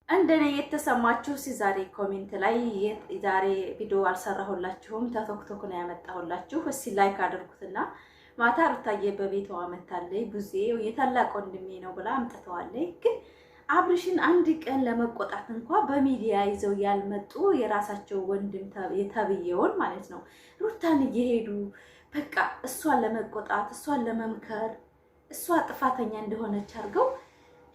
እንደኔ የተሰማችሁ ዛሬ ኮሜንት ላይ ዛሬ ቪዲዮ አልሰራሁላችሁም ተቶክቶክ ነው ያመጣሁላችሁ። እስቲ ላይክ አድርጉትና ማታ ሩታዬ በቤቷ መታለይ ብዙዬው የታላቅ ወንድሜ ነው ብላ አምጥተዋለች። ግን አብርሽን አንድ ቀን ለመቆጣት እንኳን በሚዲያ ይዘው ያልመጡ የራሳቸው ወንድም የተብየውን ማለት ነው ሩታን እየሄዱ በቃ እሷን ለመቆጣት እሷን ለመምከር እሷ ጥፋተኛ እንደሆነች አድርገው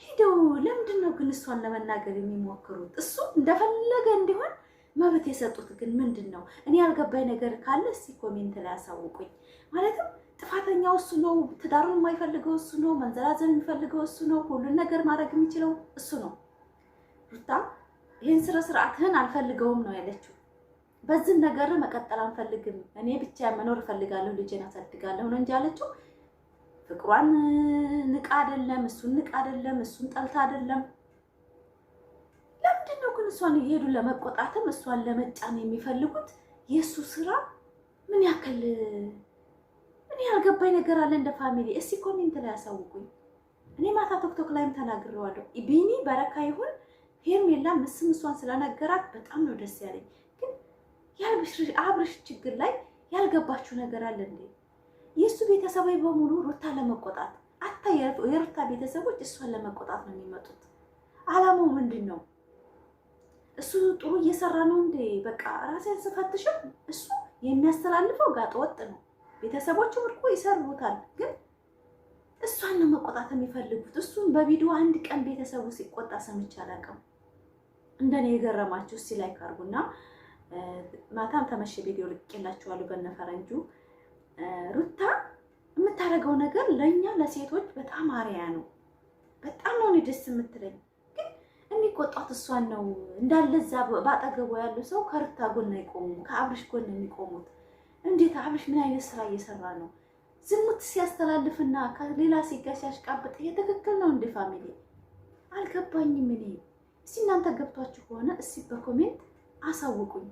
ሄደው ለምንድን ነው ግን እሷን ለመናገር የሚሞክሩት? እሱ እንደፈለገ እንዲሆን መብት የሰጡት ግን ምንድን ነው? እኔ ያልገባኝ ነገር ካለ እስቲ ኮሜንት ላይ አሳውቁኝ። ማለትም ጥፋተኛው እሱ ነው፣ ትዳሩን የማይፈልገው እሱ ነው፣ መንዘላዘል የሚፈልገው እሱ ነው፣ ሁሉን ነገር ማድረግ የሚችለው እሱ ነው። ሩታ ይህን ስነ ስርዓትህን አልፈልገውም ነው ያለችው። በዚህ ነገር መቀጠል አንፈልግም፣ እኔ ብቻ መኖር እፈልጋለሁ፣ ልጄን አሳድጋለሁ ነው እንጂ ያለችው ፍቅሯን ንቃ አይደለም፣ እሱን ንቃ አይደለም፣ እሱን ጠልታ አይደለም። ለምንድን ነው ግን እሷን እየሄዱ ለመቆጣትም እሷን ለመጫን የሚፈልጉት? የእሱ ስራ ምን ያክል እኔ ያልገባኝ ነገር አለ እንደ ፋሚሊ። እስቲ ኮሜንት ላይ ያሳውቁኝ። እኔ ማታ ቶክቶክ ላይም ተናግሬዋለሁ። ቢኒ በረካ ይሁን ሄርሜላ ምስም እሷን ስለነገራት በጣም ነው ደስ ያለኝ። ግን አብርሽ ችግር ላይ ያልገባችሁ ነገር አለ እንዴ? የሱ ቤተሰቦች በሙሉ ሩታ ለመቆጣት የሩታ ቤተሰቦች እሷን ለመቆጣት ነው የሚመጡት። አላማው ምንድን ነው? እሱ ጥሩ እየሰራ ነው እንዴ? በቃ ራሴን ስፈትሽም እሱ የሚያስተላልፈው ጋጥ ወጥ ነው። ቤተሰቦቹ እኮ ይሰሩታል፣ ግን እሷን ነው መቆጣት የሚፈልጉት። እሱን በቪዲዮ አንድ ቀን ቤተሰቡ ሲቆጣ ሰምቼ አላውቅም። እንደኔ የገረማችሁ እስቲ ላይክ አድርጉና ማታም ተመሸ ቪዲዮ ልቄላችኋለሁ በነፈረንጁ። ሩታ የምታደርገው ነገር ለኛ ለሴቶች በጣም አሪያ ነው። በጣም ነው ደስ የምትለኝ። ግን የሚቆጣት እሷን ነው። እንዳለዛ ባጠገቡ ያሉ ሰው ከሩታ ጎን አይቆሙም፣ ከአብርሽ ጎን የሚቆሙት። እንዴት አብርሽ ምን አይነት ስራ እየሰራ ነው? ዝሙት ሲያስተላልፍና ከሌላ ሴት ጋር ሲያሽቃብጥ ትክክል ነው እንደ ፋሚሊ? አልገባኝም እኔ። እስቲ እናንተ ገብቷችሁ ከሆነ እስቲ በኮሜንት አሳውቁኝ።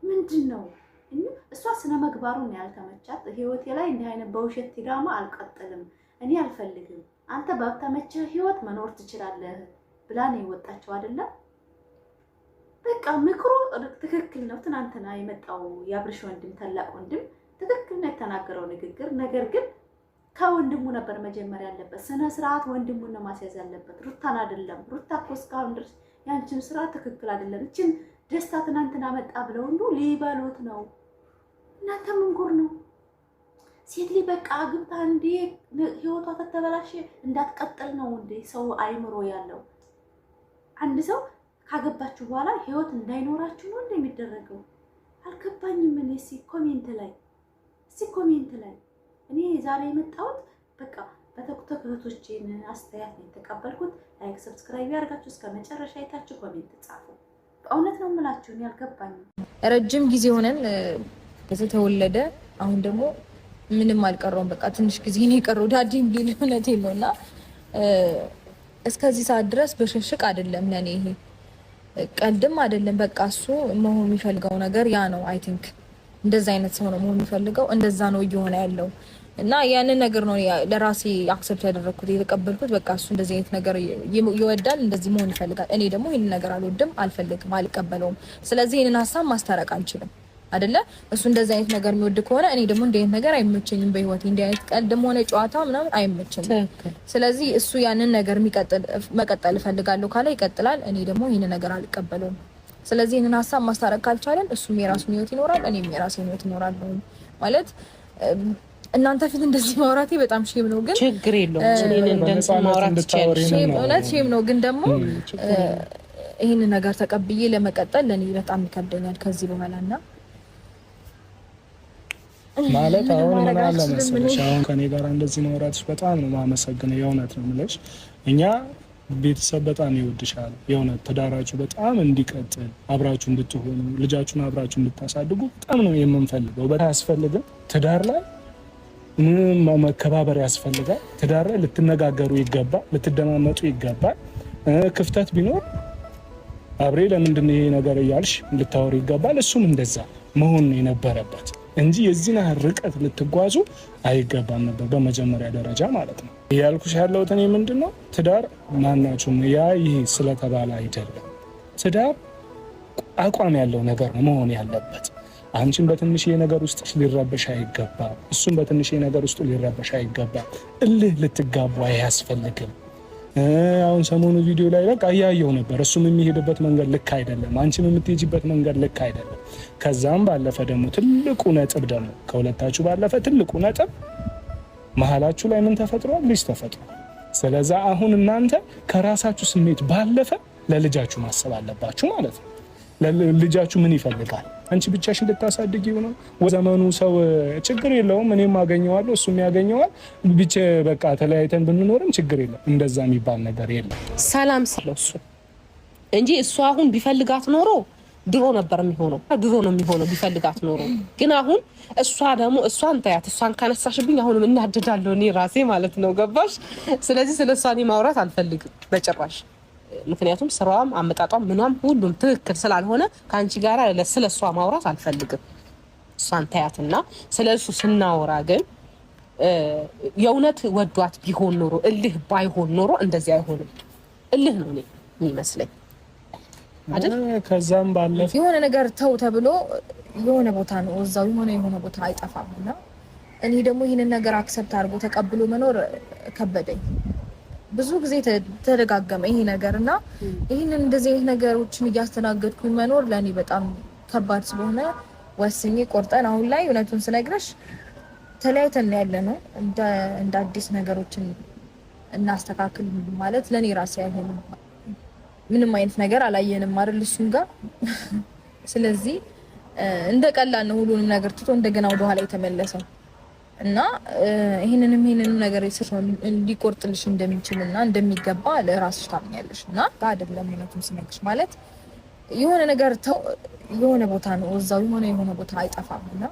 ምንድን ነው እሷ ስነ መግባሩን ያልተመቻት? ህይወቴ ላይ እንዲህ አይነት በውሸት ድራማ አልቀጥልም፣ እኔ አልፈልግም፣ አንተ በተመቸህ ህይወት መኖር ትችላለህ ብላ ነው የወጣችው አይደለም? በቃ ምክሩ ትክክል ነው። ትናንትና የመጣው የአብርሽ ወንድም ታላቅ ወንድም ትክክል ነው የተናገረው ንግግር። ነገር ግን ከወንድሙ ነበር መጀመሪያ ያለበት። ስነ ስርዓት ወንድሙን ነው ማስያዝ ያለበት፣ ሩታን አይደለም። ሩታ እኮ እስካሁን ድረስ ያንቺን ስራ ትክክል አይደለም፣ እችን ደስታ ትናንትና መጣ ብለው ሁሉ ሊበሉት ነው። እናንተ ምን ጉር ነው? ሴት ልጅ በቃ አግብታ እንዴ ህይወቷ ተተበላሽ እንዳትቀጥል ነው እንዴ ሰው አይምሮ ያለው? አንድ ሰው ካገባችሁ በኋላ ህይወት እንዳይኖራችሁ ነው እንደሚደረገው? አልገባኝም። እኔ ኮሜንት ላይ እኔ ዛሬ የመጣሁት በቃ በተኩተክ እህቶቼን አስተያየት ነው የተቀበልኩት። ላይክ ሰብስክራይብ ያርጋችሁ እስከ መጨረሻ አይታችሁ ኮሜንት ጻፉ። በእውነት ነው የምላችሁ እኔ አልገባኝም። ረጅም ጊዜ ሆነን ከተወለደ አሁን ደግሞ ምንም አልቀረውም። በቃ ትንሽ ጊዜ ነው የቀረው ዳዲም ሊል እውነቴ ነውና እስከዚህ ሰዓት ድረስ በሽሽቅ አይደለም ለኔ ይሄ ቀልድም አይደለም። በቃ እሱ መሆን የሚፈልገው ነገር ያ ነው። አይ ቲንክ እንደዛ አይነት ሰው ነው መሆን የሚፈልገው። እንደዛ ነው እየሆነ ያለው እና ያንን ነገር ነው ለራሴ አክሰፕት ያደረኩት የተቀበልኩት። በቃ እሱ እንደዚህ አይነት ነገር ይወዳል፣ እንደዚህ መሆን ይፈልጋል። እኔ ደግሞ ይሄን ነገር አልወድም፣ አልፈልግም፣ አልቀበለውም። ስለዚህ ይሄንን ሀሳብ ማስተረቅ አንችልም አይደለ? እሱ እንደዚህ አይነት ነገር የሚወድ ከሆነ እኔ ደግሞ እንደዚህ አይነት ነገር አይመቸኝም። በህይወቴ እንደዚህ አይነት ቀልድም ሆነ ጨዋታ ምናምን አይመቸኝም። ስለዚህ እሱ ያንን ነገር መቀጠል እፈልጋለሁ ካለ ይቀጥላል። እኔ ደግሞ ይሄን ነገር አልቀበለውም። ስለዚህ ይሄንን ሀሳብ ማስተረቅ ካልቻለን እሱም የራሱን ህይወት ይኖራል፣ እኔም የራሴን ህይወት እኖራለሁ። ማለት እናንተ ፊት እንደዚህ ማውራቴ በጣም ሼም ነው፣ ግን ችግር የለውም። እኔን እንደዚህ ማውራት ይችላል። እውነት ሼም ነው፣ ግን ደግሞ ይሄን ነገር ተቀብዬ ለመቀጠል ለኔ በጣም ይከብደኛል ከዚህ በኋላና ማለት አሁን ምን አለ መሰለሽ፣ አሁን ከኔ ጋር እንደዚህ ማውራትሽ በጣም ነው የማመሰግነው። የእውነት ነው የምልሽ። እኛ ቤተሰብ በጣም ይወድሻል። የእውነት ትዳራችሁ በጣም እንዲቀጥል አብራችሁ እንድትሆኑ ልጃችሁን አብራችሁ እንድታሳድጉ በጣም ነው የምንፈልገው። በጣም ያስፈልጋል። ትዳር ላይ መከባበር ያስፈልጋል። ትዳር ላይ ልትነጋገሩ ይገባል፣ ልትደማመጡ ይገባል። ክፍተት ቢኖር አብሬ ለምንድን ነው ይሄ ነገር እያልሽ ልታወሩ ይገባል። እሱም እንደዛ መሆን ነው የነበረበት እንጂ የዚህን ርቀት ልትጓዙ አይገባም ነበር በመጀመሪያ ደረጃ ማለት ነው። ያልኩሽ ያለሁት እኔ ምንድነው ትዳር ማናችሁም ያ ይሄ ስለተባለ አይደለም። ትዳር አቋም ያለው ነገር ነው መሆን ያለበት። አንቺን በትንሽ ነገር ውስጥ ሊረበሽ አይገባም፣ እሱም በትንሽ ነገር ውስጥ ሊረበሽ አይገባም። እልህ ልትጋቡ አያስፈልግም። አሁን ሰሞኑ ቪዲዮ ላይ በቃ እያየው ነበር። እሱም የሚሄድበት መንገድ ልክ አይደለም፣ አንቺም የምትሄጂበት መንገድ ልክ አይደለም። ከዛም ባለፈ ደግሞ ትልቁ ነጥብ ደግሞ ከሁለታችሁ ባለፈ ትልቁ ነጥብ መሀላችሁ ላይ ምን ተፈጥሯል? ልጅ ተፈጥሯል። ስለዚህ አሁን እናንተ ከራሳችሁ ስሜት ባለፈ ለልጃችሁ ማሰብ አለባችሁ ማለት ነው። ልጃችሁ ምን ይፈልጋል? አንቺ ብቻሽን ልታሳድጊው ነው? ዘመኑ ሰው ችግር የለውም እኔም አገኘዋለሁ እሱም ያገኘዋል ብቻ በቃ ተለያይተን ብንኖርም ችግር የለም። እንደዛ የሚባል ነገር የለም። ሰላም ስለሱ እንጂ እሱ አሁን ቢፈልጋት ኖሮ ድሮ ነበር የሚሆነው። ድሮ ነው የሚሆነው ቢፈልጋት ኖሮ። ግን አሁን እሷ ደግሞ እሷን ታያት፣ እሷን ካነሳሽብኝ አሁንም እናደዳለሁ እኔ ራሴ ማለት ነው። ገባሽ? ስለዚህ ስለሷ እኔ ማውራት አልፈልግም በጭራሽ። ምክንያቱም ስራዋም አመጣጧም ምኗም ሁሉም ትክክል ስላልሆነ ከአንቺ ጋር ስለሷ ማውራት አልፈልግም። እሷን ታያትና ስለሱ ስናወራ ግን የእውነት ወዷት ቢሆን ኖሮ እልህ ባይሆን ኖሮ እንደዚህ አይሆንም። እልህ ነው እኔ የሚመስለኝ አይደል? ከዛም ባለፈ የሆነ ነገር ተው ተብሎ የሆነ ቦታ ነው እዛው የሆነ ቦታ አይጠፋምና እኔ ደግሞ ይሄንን ነገር አክሰፕት አድርጎ ተቀብሎ መኖር ከበደኝ። ብዙ ጊዜ ተደጋገመ ይሄ ነገርና ይሄንን እንደዚህ አይነት ነገሮችን እያስተናገድኩኝ መኖር ለኔ በጣም ከባድ ስለሆነ ወስኜ ቆርጠን አሁን ላይ እውነቱን ስነግርሽ ተለያይተን ያለነው እንደ አዲስ ነገሮችን እናስተካክል ማለት ለኔ ራሴ አይሆንም። ምንም አይነት ነገር አላየንም አይደል እሱም ጋር። ስለዚህ እንደ ቀላል ነው ሁሉንም ነገር ትቶ እንደገና ወደ ኋላ የተመለሰው እና ይሄንንም ነገር ሊቆርጥልሽ እንደሚችልና እንደሚገባ ለራስሽ ታምኛለሽ። እና አይደለም እውነቱን ስነግርሽ ማለት የሆነ ነገር ተው የሆነ ቦታ ነው እዛው የሆነ ቦታ አይጠፋምና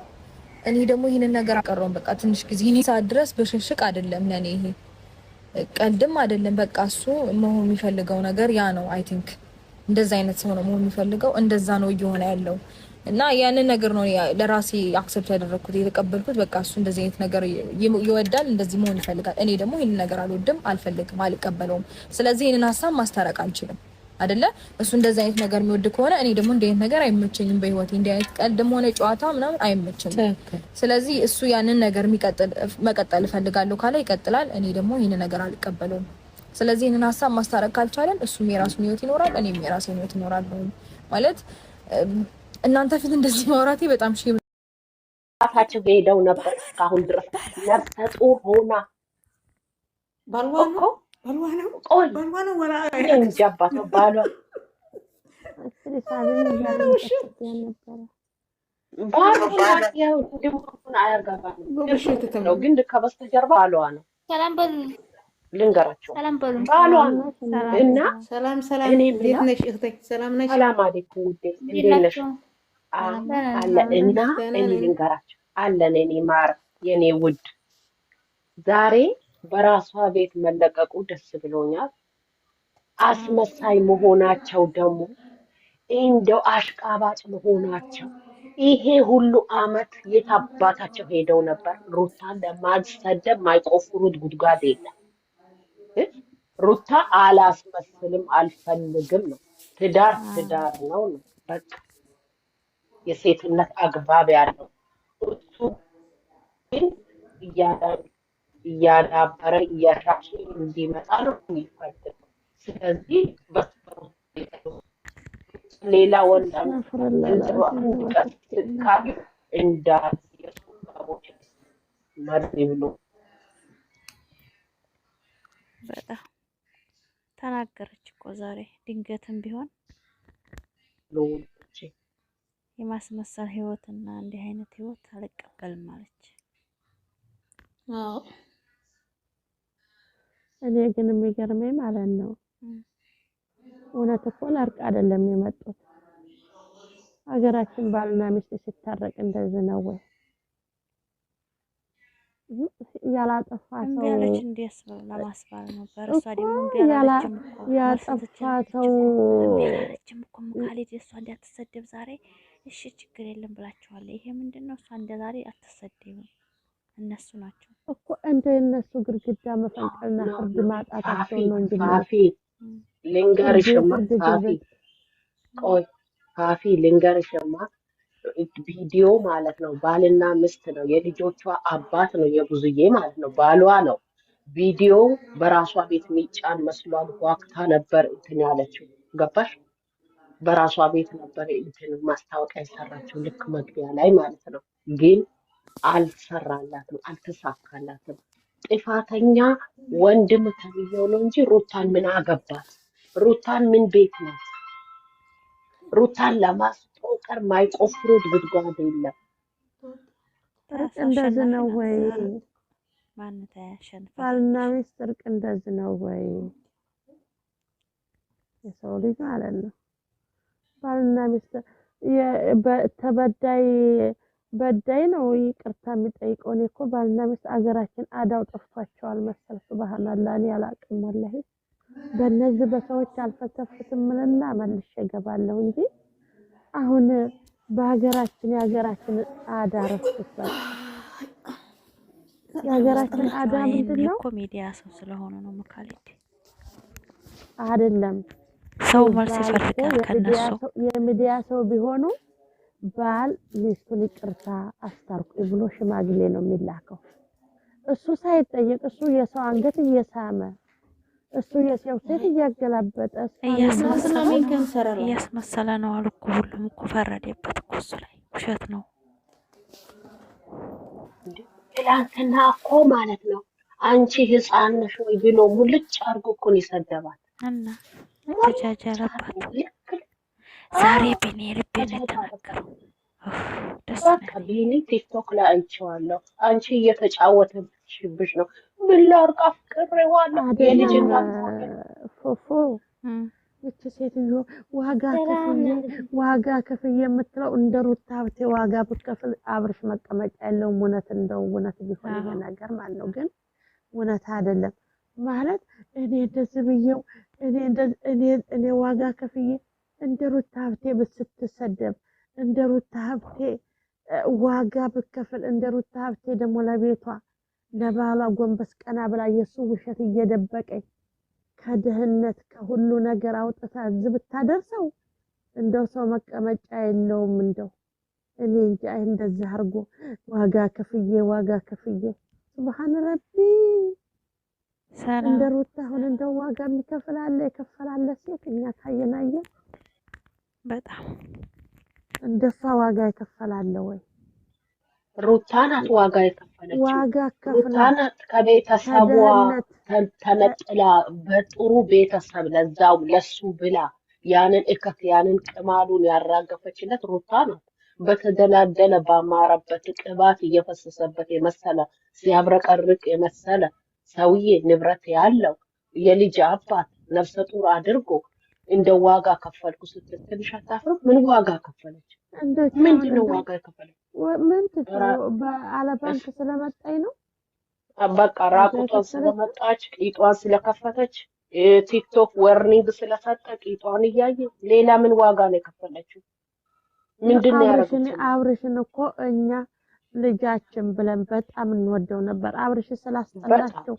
እኔ ደግሞ ይሄንን ነገር አቀረውን በቃ ትንሽ ጊዜ እኔ ሰዓት ድረስ በሽሽቅ አይደለም ለኔ ይሄ ቀልድም አይደለም። በቃ እሱ መሆን የሚፈልገው ነገር ያ ነው። አይ ቲንክ እንደዛ አይነት ሰው ነው መሆን የሚፈልገው። እንደዛ ነው እየሆነ ያለው እና ያንን ነገር ነው ለራሴ አክሰፕት ያደረኩት የተቀበልኩት። በቃ እሱ እንደዚህ አይነት ነገር ይወዳል፣ እንደዚህ መሆን ይፈልጋል። እኔ ደግሞ ይሄን ነገር አልወድም፣ አልፈልግም፣ አልቀበለውም። ስለዚህ ይሄንን ሀሳብ ማስታረቅ አንችልም አይደለ? እሱ እንደዚህ አይነት ነገር የሚወድ ከሆነ እኔ ደግሞ እንደዚህ አይነት ነገር አይመቸኝም። በህይወቴ እንደዚህ አይነት ቀልድም ሆነ ጨዋታ ምናምን አይመቸኝም። ስለዚህ እሱ ያንን ነገር መቀጠል እፈልጋለሁ ካለ ይቀጥላል። እኔ ደግሞ ይሄን ነገር አልቀበለውም። ስለዚህ ይሄንን ሀሳብ ማስታረቅ ካልቻለን እሱም የራሱን ህይወት ይኖራል፣ እኔም የራሴን ህይወት እኖራለሁ ማለት እናንተ ፊት እንደዚህ ማውራቴ በጣም ሺህ ራሳቸው ሄደው ነበር እስካሁን ድረስ ነፍሰ ጡር ሆና ባልዋኖ ወላ እንጃባተው ባሏ ነው ግን ከበስተጀርባ ባሏ ነው። ሰላም በሉ ልንገራቸው ባሏ እና ሰላም እንዴት ነሽ እህቴ? ሰላም ነሽ? ሰላም አለይኩም ውዴ እንዴት ነሽ? አለ እና እኔ ልንገራቸው አለን እኔ ማር የኔ ውድ ዛሬ በራሷ ቤት መለቀቁ ደስ ብሎኛል። አስመሳይ መሆናቸው ደግሞ እንደው አሽቃባጭ መሆናቸው ይሄ ሁሉ አመት የታባታቸው ሄደው ነበር። ሩታን ለማሰደብ ማይቆፍሩት ጉድጓድ የለም። ሩታ አላስመስልም አልፈልግም ነው። ትዳር ነው ነው በቃ የሴትነት አግባብ ያለው እሱ ግን እያዳበረ እያሻሽ እንዲመጣ ነው የሚፈልግ። ስለዚህ ሌላ ወንድ ካዩ እንዳቦች መርዝ ብሎ በጣም ተናገረች እኮ ዛሬ ድንገትም ቢሆን የማስመሰል ህይወትና እንዲህ አይነት ህይወት አልቀበልም አለች። አዎ እኔ ግን የሚገርመኝ ማለት ነው እውነት እኮ ለእርቅ አይደለም የመጡት። ሀገራችን ባልና ሚስት ሲታረቅ እንደዚህ ነው ወይ? ያላጠፋ ሰው ያለች እንዴስ ነው ለማስባል ነበር። እሷ ደግሞ ያላጠፋ ሰው ያለችም እኮ ካሌት እሷ እንዳትሰደብ ዛሬ እሺ ችግር የለም ብላችኋል። ይሄ ምንድነው? እሷ እንደ ዛሬ አትሰደብም እነሱ ናቸው እኮ እንደ እነሱ ግድግዳ መፈንቀልና ፍርድ ማጣታቸው ነው እንጂ ፋፊ ልንገርሽማ ፋፊ ልንገርሽማ ቪዲዮ ማለት ነው ባልና ሚስት ነው የልጆቿ አባት ነው የብዙዬ ማለት ነው ባሏ ነው ቪዲዮ በራሷ ቤት ሚጫን መስሏል ዋክታ ነበር እንትን ያለችው ገባሽ በራሷ ቤት ነበር እንትን ማስታወቂያ የሰራችው ልክ መግቢያ ላይ ማለት ነው ግን አልሰራላትም አልተሳካላትም ጥፋተኛ ወንድም ተብዬው ነው እንጂ ሩታን ምን አገባት ሩታን ምን ቤት ናት ሩታን ለማስጦቀር ማይቆፍሩት ጉድጓድ የለም እንደዚህ ነው ወይ ማንተ ያሸንፋል ባልና ሚስት እርቅ እንደዚህ ነው ወይ የሰው ልጅ ማለት ነው ባልና ሚስት ተበዳይ በዳይ ነው ይቅርታ የሚጠይቀው እኔ እኮ ባልና ሚስት አገራችን አዳው ጠፍቷቸዋል መሰል ሱብሃንአላህ እኔ አላቅም ወላሂ በእነዚህ በሰዎች አልፈተፍትም ምንና መልሼ እገባለሁ እንጂ አሁን በሀገራችን የሀገራችን አዳ ረፍቷል የሀገራችን አዳ ምንድነው እኮ ሚዲያ ሰው ስለሆነ ነው መካለድ አይደለም ሰው መልስ ይፈልጋል ከነሱ የሚዲያ ሰው ቢሆኑ ባል ሚስቱን ይቅርታ አስታርቁ ብሎ ሽማግሌ ነው የሚላከው እሱ ሳይጠየቅ እሱ የሰው አንገት እየሳመ እሱ የሰው ሴት እያገላበጠ እያስመሰለ ነው አሉ እኮ ሁሉም እኮ ፈረደበት እኮ እሱ ላይ ውሸት ነው ትላንትና እኮ ማለት ነው አንቺ ህፃን ነሽ ወይ ብሎ ሙልጭ አርጎ እኮ ይሰደባል እና ተጃጃለባት ዛሬ ቢኒ ልቤን ተናገረው በቃ ቢኒ ቲክቶክ ላይ አይቼዋለሁ አንቺ እየተጫወተብሽ ነው ምን ላርቅ አፍቅሬዋለሁ የልጅና ፎፎ እቺ ሴትዮ ዋጋ ከፍዬ የምትለው እንደ ሩታ ሀብቴ ዋጋ ብትከፍል አብርሽ መቀመጫ ያለው እውነት እንደው እውነት ቢሆን ይሄ ነገር ማለት ነው ግን እውነት አይደለም ማለት እኔ እንደዚህ ብዬው እኔ ዋጋ ከፍዬ እንደ ሩታ ሀብቴ ብትሰደብ እንደ ሩታ ሀብቴ ዋጋ ብከፍል እንደ ሩታ ሀብቴ ደግሞ ለቤቷ ለባሏ ጎንበስ ቀና ብላ የሱ ውሸት እየደበቀኝ ከድህነት ከሁሉ ነገር አውጥታ እዚህ ብታደርሰው እንደው ሰው መቀመጫ የለውም እንደው እኔ እንጃ እንደዚህ አድርጎ ዋጋ ከፍዬ ሱብሃን ረቢ እንደ ሩታ አሁን እንደው ዋጋ የሚከፍላለ የከፈላለ ሴት እኛ ታየናየ በጣም እንደሷ ዋጋ ይከፈላል ወይ ሩታ ናት ዋጋ የከፈለችው ዋጋ ሩታ ናት ከቤተሰቧ ተነጥላ በጥሩ ቤተሰብ ለዛው ለሱ ብላ ያንን እከክ ያንን ቅማሉን ያራገፈችለት ሩታ ናት በተደላደለ ባማረበት ቅባት እየፈሰሰበት የመሰለ ሲያብረቀርቅ የመሰለ ሰውዬ ንብረት ያለው የልጅ አባት ነፍሰ ጡር አድርጎ እንደ ዋጋ ከፈልኩ ስትል ትንሽ አታፍርም? ምን ዋጋ ከፈለች? ምንድነው ዋጋ የከፈለች? ምን በአለባንክ ስለመጣኝ ነው? በቃ ራቁቷን ስለመጣች ቂጧን ስለከፈተች ቲክቶክ ወርኒንግ ስለሰጠ ቂጧን እያየ ሌላ ምን ዋጋ ነው የከፈለችው? ምንድነው ያደረገችው? አብርሽን እኮ እኛ ልጃችን ብለን በጣም እንወደው ነበር። አብርሽ ስላስጠላቸው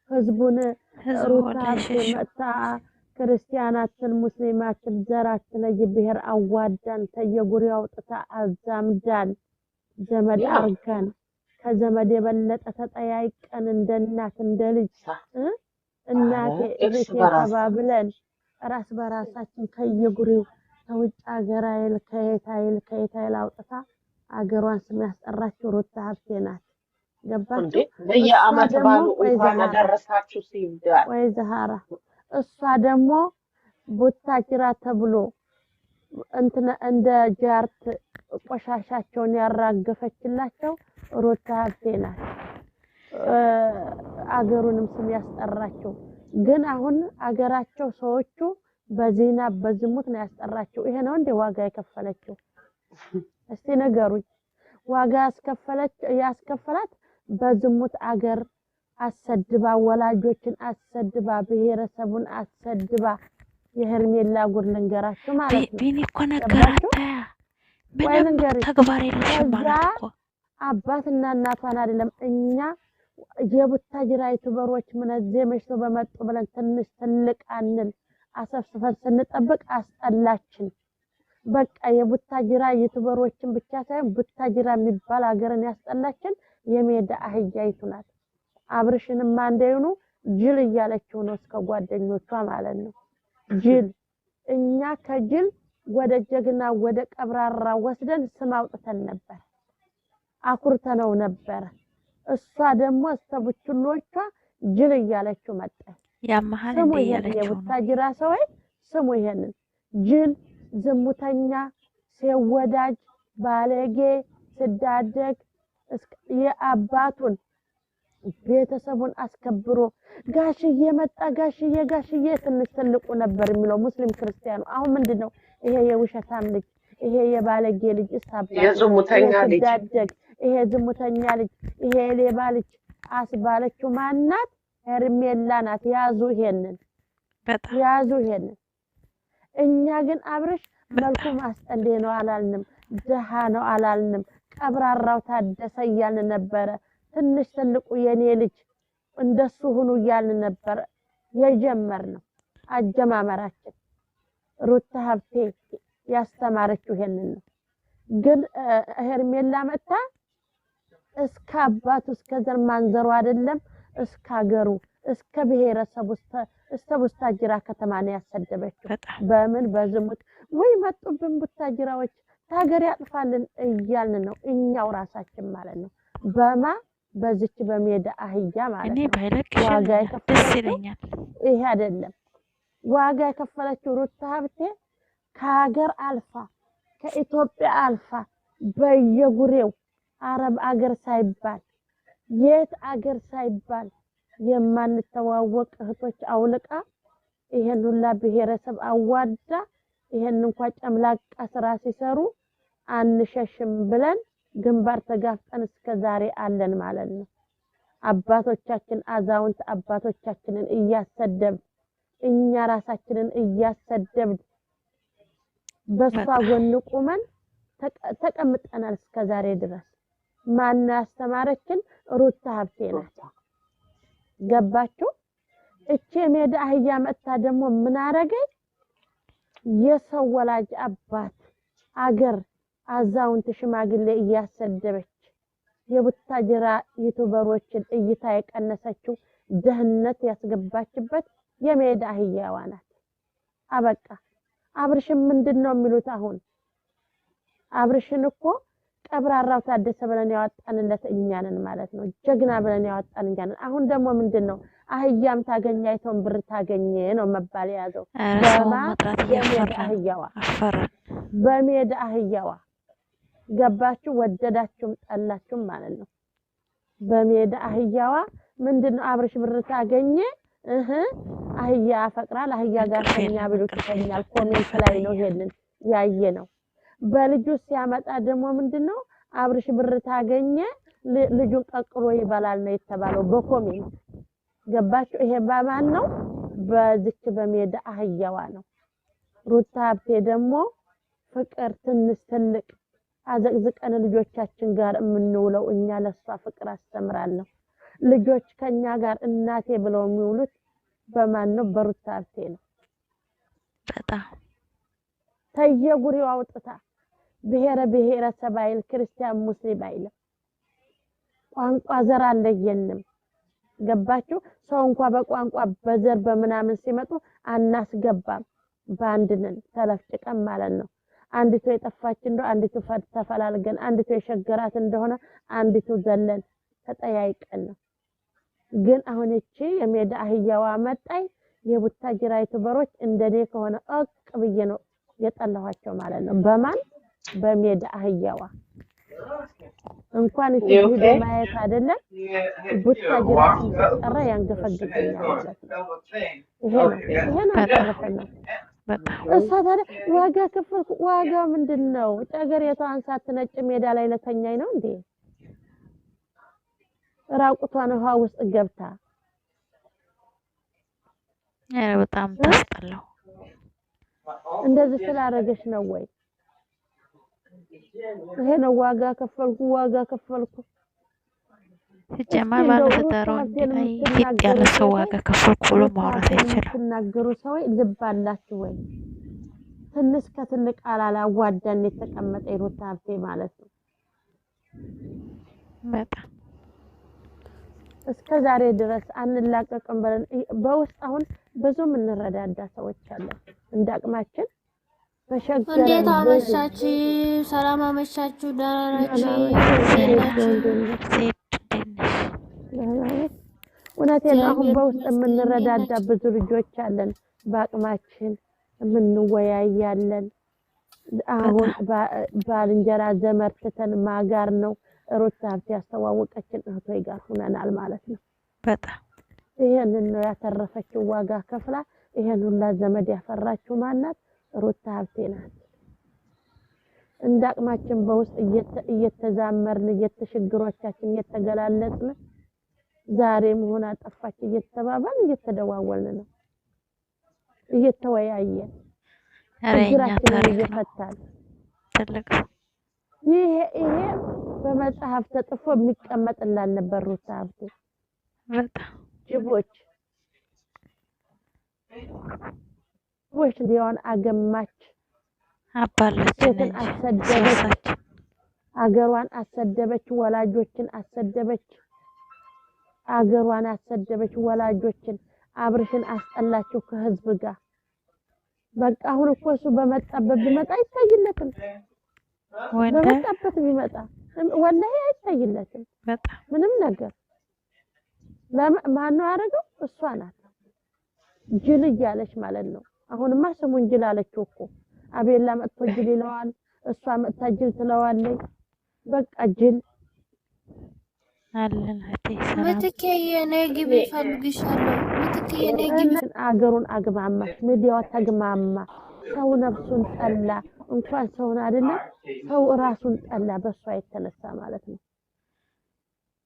ህዝቡን ሩታ መጣ ክርስቲያናትን ሙስሊማትን ዘራችን የብሔር አዋዳን ተየጉሪ አውጥታ አዛምዳን ዘመድ አርጋን ከዘመድ የበለጠ ተጠያይቀን እንደ እናት እንደ ልጅ እናቴ እህቴ ተባብለን ራስ በራሳችን ከየጉሪው ከውጭ ሀገር አይል ከየታይል አውጥታ አገሯን ስም ያስጠራችው ሩታ ሀብቴ ናት። ገባችሁ? በየአመት ባሉ እንኳን አደረሳችሁ ሲባል ወይ ዘሃራ እሷ ደግሞ ቡታጅራ ተብሎ እንደ ጃርት ቆሻሻቸውን ያራገፈችላቸው ሩታ ሀብቴ ናት። አገሩንም ስም ያስጠራቸው ግን አሁን አገራቸው ሰዎቹ በዚና በዝሙት ነው ያስጠራቸው። ይሄ ነው እንደ ዋጋ የከፈለችው? እስቲ ነገሩኝ። ዋጋ ያስከፈላት በዝሙት አገር አሰድባ ወላጆችን አሰድባ ብሔረሰቡን አሰድባ የሄርሜላ ጉር ልንገራችሁ ማለት ነው። ቢኒ እኮ ነገራት ምን ተግባር የለሽም ማለት እኮ አባትና እናቷን አይደለም እኛ የቡታጅራ ዩቲዩበሮች ምንዚህ መሽቶ በመጡ ብለን ትንሽ ትልቅ አንል አሰፍስፈን ስንጠብቅ አስጠላችን። በቃ የቡታጅራ ዩቲዩበሮችን ብቻ ሳይሆን ቡታጅራ የሚባል ሀገርን ያስጠላችን የሜዳ አህያይቱ ናት። አብርሽንም አንዴኑ ጅል እያለችው ነው እስከ ጓደኞቿ ማለት ነው። ጅል እኛ ከጅል ወደ ጀግና ወደ ቀብራራ ወስደን ስም አውጥተን ነበር፣ አኩርተነው ነበር። እሷ ደግሞ እስተቡችሎቿ ጅል እያለችው መጣ። ያመሃል ስሙ እንደ ይሄን ያለችው ነው። የቡታጅራ ሰዎች ስሙ ይሄንን ጅል፣ ዝሙተኛ፣ ሲወዳጅ፣ ባለጌ፣ ስዳደግ የአባቱን ቤተሰቡን አስከብሮ ጋሽዬ መጣ ጋሽዬ ትንሽ ትልቁ ነበር የሚለው ሙስሊም ክርስቲያኑ። አሁን ምንድነው ይሄ የውሸታም ልጅ ይሄ የባለጌ ልጅ የዝሙተኛ ልጅ ይሄ ዝሙተኛ ልጅ ይሄ ሌባ ልጅ አስባለችው ማናት? ሄርሜላ ናት። ያዙ ይሄንን በጣም ያዙ ይሄንን። እኛ ግን አብርሽ መልኩ ማስጠንዴ ነው አላልንም፣ ደሃ ነው አላልንም፣ ቀብራራው ታደሰ እያልን ነበረ። ትንሽ ትልቁ የኔ ልጅ እንደሱ ሁኑ እያልን ነበር የጀመርነው። አጀማመራችን ሩታ ሀብቴ ያስተማረችው ይሄንን ነው። ግን ሄርሜላ መጣ እስከ አባቱ እስከ ዘር ማንዘሩ አይደለም እስከ ሀገሩ እስከ ብሔረሰቡ እስከ ቡታጅራ ከተማ ነው ያሰደበችው። በምን በዝሙት ወይ መጡብን ቡታጅራዎች ታገር ያጥፋልን እያልን ነው እኛው ራሳችን ማለት ነው። በማ በዚች በሜዳ አህያ ማለት ነው ዋጋ የከፈለችው ይሄ አይደለም። ዋጋ የከፈለችው ሩታ ሀብቴ ከሀገር አልፋ ከኢትዮጵያ አልፋ በየጉሬው አረብ አገር ሳይባል የት አገር ሳይባል የማንተዋወቅ እህቶች አውልቃ ይሄን ሁላ ብሔረሰብ አዋዳ ይሄን እንኳን ጨምላቃ ስራ ሲሰሩ አንሸሽም ብለን ግንባር ተጋፍጠን እስከ ዛሬ አለን ማለት ነው። አባቶቻችን አዛውንት አባቶቻችንን እያሰደብ እኛ ራሳችንን እያሰደብ በሷ ጎን ቁመን ተቀምጠናል እስከ ዛሬ ድረስ። ማን ያስተማረችን? ሩታ ሀብቴ ናት። ገባችሁ? እቺ ሜዳ አህያ መጣ ደግሞ ምን አረገኝ? የሰው ወላጅ አባት አገር አዛውንት ሽማግሌ እያሰደበች የቡታጅራ ዩቲዩበሮችን እይታ የቀነሰችው ደህንነት ያስገባችበት የሜዳ አህያዋ ናት። አበቃ። አብርሽን ምንድነው የሚሉት አሁን? አብርሽን እኮ ቀብራራው ታደሰ ብለን ያወጣንለት እኛ ነን ማለት ነው። ጀግና ብለን ያወጣን እኛ ነን። አሁን ደግሞ ምንድነው አህያም ታገኝ አይተውን ብር ታገኝ ነው መባል ያዘው። በሜዳ አህያዋ ገባችሁ? ወደዳችሁም ጠላችሁም ማለት ነው። በሜዳ አህያዋ ምንድነው አብርሽ ብር ታገኘ አህያ አፈቅራል አህያ ጋር ከኛ ብሎ ተኛል። ኮሜንት ላይ ነው ይሄንን ያየ ነው። በልጁ ሲያመጣ ደግሞ ምንድነው አብርሽ ብር ታገኘ ልጁን ቀቅሎ ይበላል ነው የተባለው በኮሜንት ገባችሁ? ይሄ በማን ነው? በዚች በሜዳ አህያዋ ነው። ሩታ ሀብቴ ደግሞ ፍቅር ትንሽ ትልቅ አዘቅዝቀን ልጆቻችን ጋር የምንውለው እኛ ለሷ ፍቅር አስተምራለሁ። ልጆች ከኛ ጋር እናቴ ብለው የሚውሉት በማን ነው? በሩታ ሀብቴ ነው። በጣም ተየጉሪው አውጥታ ብሔረሰብ አይል ክርስቲያን ሙስሊም አይል ቋንቋ ዘር አለየንም። ገባችሁ? ሰው እንኳን በቋንቋ በዘር በምናምን ሲመጡ አናስገባም። ባንድነን ተለፍጭቀን ማለት ነው። አንዲቱ የጠፋች እንደው አንዲቱ ተፈላልገን አንዲቱ የሸገራት እንደሆነ አንዲቱ ዘለን ተጠያይቀን ነው። ግን አሁን እቺ የሜዳ አህያዋ መጣይ የቡታጅራ ዩቲዩበሮች እንደኔ ከሆነ አቅ ብዬ ነው የጠላኋቸው ማለት ነው። በማን? በሜዳ አህያዋ እንኳን እቺ ማየት አይደለም ቡታጅራ ሲጠራ ያንገፈግፈኛል ማለት ነው። ይሄ ነው ተረፈና እሷ ታዲያ ዋጋ ከፈልኩ። ዋጋ ምንድነው? ጨገሬቷን ሳትነጭ ሜዳ ላይ ለተኛኝ ነው እንዴ? ራቁቷን ውሃ ውስጥ ገብታ በጣም ተስጠላው። እንደዚህ ስላደረገች ነው ወይ? ይሄ ነው ዋጋ ከፈልኩ ሲጀመር ባለትዳሩ ላይ ፊት ያለ ሰው ዋጋ ከፈልኩ ብሎ ማውራት አይችልም። ትናገሩ ሰዎች ልብ አላችሁ ወይ? ትንሽ ከትልቅ አላዋዳን የተቀመጠ ሩታ ሀብቴ ማለት ነው። በጣም እስከ ዛሬ ድረስ አንላቀቅም ብለን በውስጥ አሁን ብዙም እንረዳዳ ሰዎች አለን እንዳቅማችን። በሸገር እንዴት አመሻችሁ? ሰላም አመሻችሁ? ደህና ናችሁ? እውነቴን አሁን በውስጥ የምንረዳዳ ብዙ ልጆች አለን። በአቅማችን የምንወያያለን። አሁን ባልንጀራ ዘመድ ትተን ማጋር ነው ሩታ ሀብቴ ያስተዋወቀችን እህቶይ ጋር ሆነናል ማለት ነው። በጣም ይሄንን ነው ያተረፈችው ዋጋ ከፍላ ይሄን ሁላ ዘመድ ያፈራችው ማናት? ሩታ ሀብቴ ናት። እንዳቅማችን በውስጥ እየተዛመርን እየተሽግሮቻችን እየተገላለጽን ዛሬ መሆን አጠፋች እየተባባል እየተደዋወልን ነው እየተወያየን እግራችንን እየፈታን ትልቅ ይሄ በመጽሐፍ ተጽፎ የሚቀመጥላል ነበር። ሩታ ሀብቴ በጣም ጅቦች ዲያውን አገማች አባለችን አሰደበች፣ አገሯን አሰደበች፣ ወላጆችን አሰደበች፣ አገሯን አሰደበች፣ ወላጆችን አብርሽን አስጠላችሁ ከህዝብ ጋር። በቃ አሁን እኮ እሱ በመጣበት ቢመጣ አይታይለትም። በመጣበት ቢመጣ ወላሂ አይታይለትም ምንም ነገር። ማን ነው ያደረገው? እሷ ናት ጅል እያለች ማለት ነው። አሁንማ ስሙን ጅል አለችው እኮ። አቤላ መጥቶ ጅል ይለዋል፣ እሷ መጥታ ጅል ትለዋለች። በቃ ጅል አለን እህቴ። ምትኬዬ ነይ ግቢ እፈልግሻለሁ። ምትኬዬ ነይ ግቢ። አገሩን አግማማች፣ ሚዲያዋ ተግማማ። ሰው ነፍሱን ጠላ፣ እንኳን ሰውን አይደለም ሰው ራሱን ጠላ በሷ የተነሳ ማለት ነው።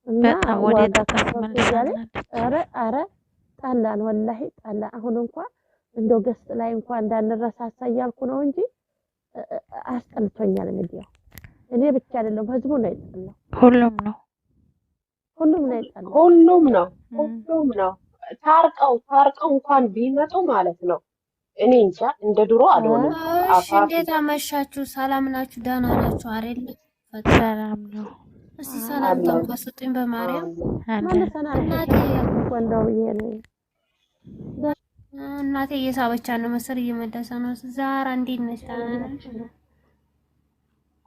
በጣም ወደ ተከመልሳለች። አረ ጠላን፣ ወላሂ ጠላ። አሁን እንኳን እንደው ገስት ላይ እንኳን እንዳንረሳሳ እያልኩ ነው እንጂ አስጠልቶኛል ሚዲያው። እኔ ብቻ አይደለም ህዝቡ ነው የጠላው። ሁሉም ነው የጠላው። ሁሉም ነው። ታርቀው እንኳን ቢመጡ ማለት ነው። እኔ እንጃ እንደ ድሮ አልሆነም። እሺ እንዴት አመሻችሁ? ሰላም ናችሁ? ደህና ናችሁ አይደል? ሰላም ነው። እስቲ ሰላም ተንቆስጡኝ በማርያም እናቴ እየሳበቻ ነው መሰል እየመለሰ ነው። ዛራ እንዴት ነሽ?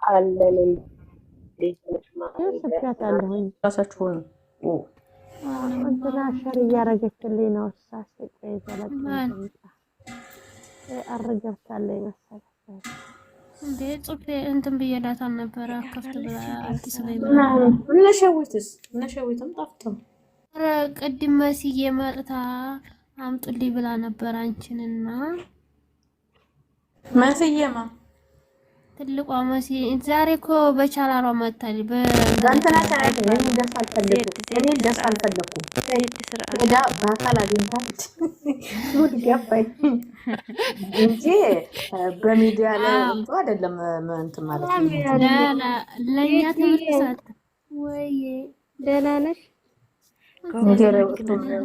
አለን ራሳችሁን እንትና ሸር እያረገችልኝ ነው። ሳስቀይ አረጋታለኝ መሰለኝ እንዴ ጽፌ እንትን ብዬላት አልነበረ ከፍት ብላ አዲስ ላይ ነሸዊትም ጠፍተው ኧረ ቅድም መስዬ መጥታ አምጡልኝ ብላ ነበር አንቺንና መስዬማ ትልቋ መሲ ዛሬ እኮ በቻላሏ መጣል በእንትና ታሪክ እኔ ደስ አልፈለኩም ሄዳ በአካል አግኝታለች ሙድ ገባኝ እንጂ በሚዲያ ላይ እንትን አይደለም እንትን ማለት ነው። ለእኛ ትምህርት ሰጥ ወይ ደህና ነሽ?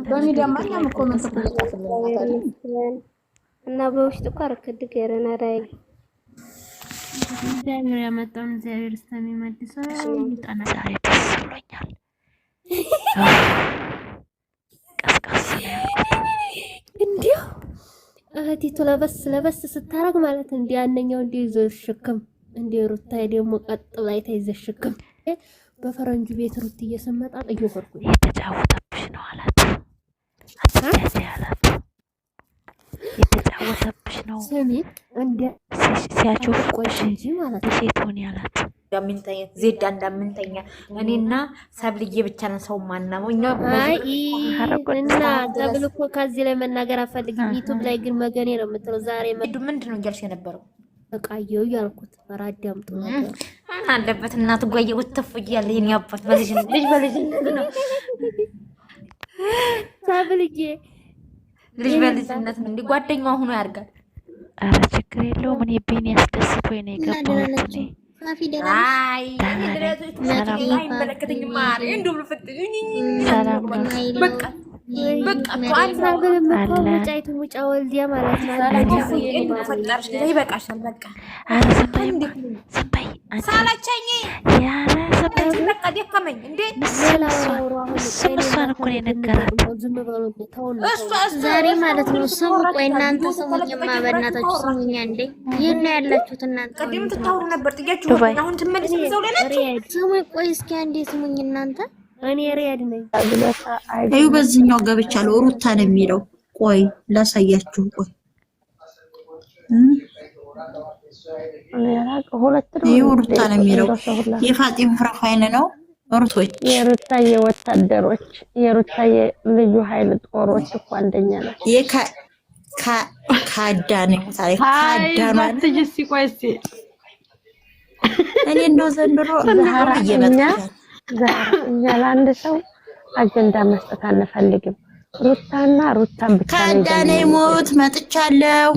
በሚዲያ ማንም ኮሜንት እየጻፈልኝ እና በውስጥ እኮ አረከድ ገረና ራይ እግዚአብሔር ያመጣውን እግዚአብሔር ስለሚመልሰው ይጣና ዛሬ ደስ ብሎኛል። ቀስቀስ እንዲሁ እህቲቱ ለበስ ስታረግ ማለት እንደ ያነኛው እንደ ይዘሽክም እንደ ሩታይ ደግሞ ቀጥ ላይ ተይዘሽክም በፈረንጁ ቤት ሩት እየሰመጣ እየወርኩኝ የተጫወተብሽ ነው አላት። አትያዚ አላት። የተጫወተብሽ ነው ስሚ እንደ ሲያቾፍ ቆይ እንጂ ማለት ሴት ሆነ ያላት እንዳምንተኛ ዜዳ እንዳምንተኛ እኔና ሰብልዬ ብቻ ነን ሰው ማናመው እኛ አይ እና ሰብል እኮ ከዚህ ላይ መናገር አፈልግም። ዩቲዩብ ላይ ግን መገኔ ነው የምትለው ዛሬ ምንድነው እያልሽ የነበረው? ተቃየው ያልኩት ፈራድ ያምጡ ነገር ምን አለበት እናቱ ጓየ ወተፍ እያለ የኔ አባት በልጅ ነው ሰብልዬ ልጅ በልጅነት እንደ ጓደኛው ሆኖ ያርጋል። ኧረ ችግር የለውም። እኔ ቢኒ ያስደስቶኝ ነው የገባሁት። እኔ አይ አይመለከተኝም። እንደው ልፈትኝ በቃ ሙጫይቱ ሙጫ ወልዲያ ማለት ነው። ይበቃሻል። በቃ ሳላቸኝ በቃ ደከመኝ እንዴ። እሷን እኮ ነው የነገራት ዛሬ ማለት ነው። ስሙ ቆይ እናንተ ስሙኝማ፣ በእናታችሁ ስሙኛ እንዴ። ይሄን ነው ያላችሁት እናንተ። ቅድም ትታወሩ ነበር ጥያችሁ፣ አሁን ትመለስ ነው ለናችሁ። ስሙኝ ቆይ እስኪ አንዴ ስሙኝ እናንተ። እኔ ሪያድ ነኝ። አዩ በዚህኛው ገብቻለሁ። ሩታ ነው የሚለው። ቆይ ላሳያችሁ። ቆይ ይሄ ሩታ ነው የሚለው። የፋጢም ፕሮፋይል ነው። ሩቶች የሩታዬ ወታደሮች፣ የሩታዬ ልዩ ኃይል ጦሮች እኮ አንደኛ ናቸው። ካዳነ ታሪክ ካዳነ እኔ እንደው ዘንድሮ እኛ ለአንድ ሰው አጀንዳ መስጠት አንፈልግም። ሩታና ሩታን ብቻ ካዳነ ሞት መጥቻለሁ